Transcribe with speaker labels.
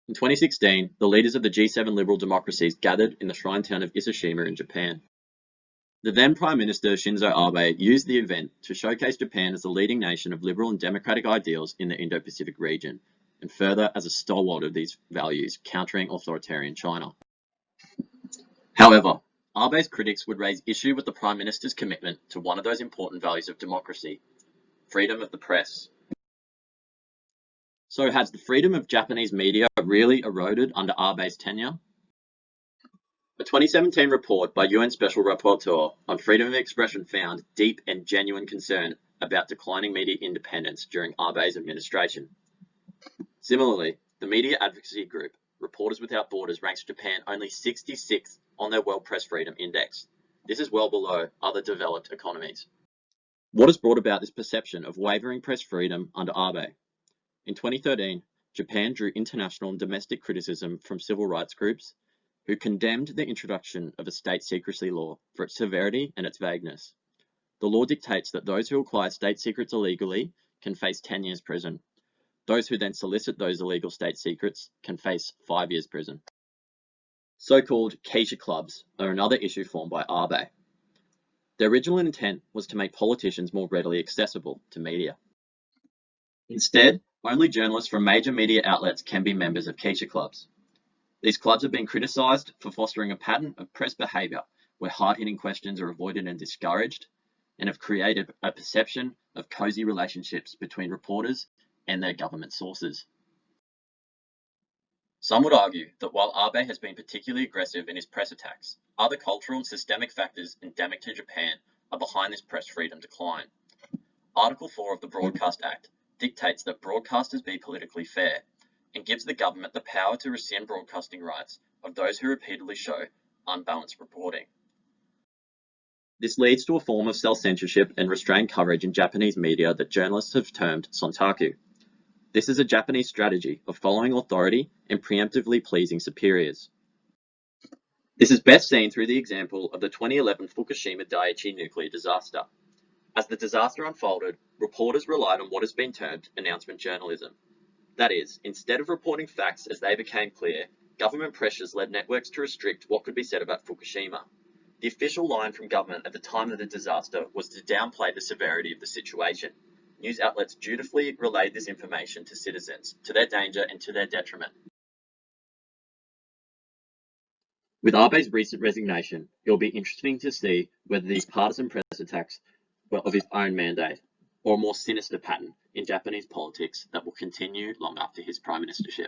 Speaker 1: In 2016, the leaders of the G7 liberal democracies gathered in the shrine town of Ise-Shima in Japan. The then Prime Minister Shinzo Abe used the event to showcase Japan as the leading nation of liberal and democratic ideals in the Indo-Pacific region, and further as a stalwart of these values, countering authoritarian China. However, Abe's critics would raise issue with the Prime Minister's commitment to one of those important values of democracy, freedom of the press. So has the freedom of Japanese media really eroded under Abe's tenure? A 2017 report by UN Special Rapporteur on freedom of expression found deep and genuine concern about declining media independence during Abe's administration. Similarly, the media advocacy group Reporters Without Borders ranks Japan only 66th on their World Press Freedom Index. This is well below other developed economies. What has brought about this perception of wavering press freedom under Abe? In 2013, Japan drew international and domestic criticism from civil rights groups who condemned the introduction of a state secrecy law for its severity and its vagueness. The law dictates that those who acquire state secrets illegally can face 10 years prison. Those who then solicit those illegal state secrets can face 5 years prison. So-called Keisha clubs are another issue formed by Abe. Their original intent was to make politicians more readily accessible to media. Instead, only journalists from major media outlets can be members of Keisha clubs. These clubs have been criticised for fostering a pattern of press behaviour where hard-hitting questions are avoided and discouraged, and have created a perception of cosy relationships between reporters and their government sources. Some would argue that while Abe has been particularly aggressive in his press attacks, other cultural and systemic factors endemic to Japan are behind this press freedom decline. Article 4 of the Broadcast Act dictates that broadcasters be politically fair and gives the government the power to rescind broadcasting rights of those who repeatedly show unbalanced reporting. This leads to a form of self-censorship and restrained coverage in Japanese media that journalists have termed sontaku. This is a Japanese strategy of following authority and preemptively pleasing superiors. This is best seen through the example of the 2011 Fukushima Daiichi nuclear disaster. As the disaster unfolded, reporters relied on what has been termed announcement journalism. That is, instead of reporting facts as they became clear, government pressures led networks to restrict what could be said about Fukushima. The official line from government at the time of the disaster was to downplay the severity of the situation. News outlets dutifully relayed this information to citizens, to their danger and to their detriment. With Abe's recent resignation, it will be interesting to see whether these partisan press attacks were of his own mandate, or a more sinister pattern in Japanese politics that will continue long after his prime ministership.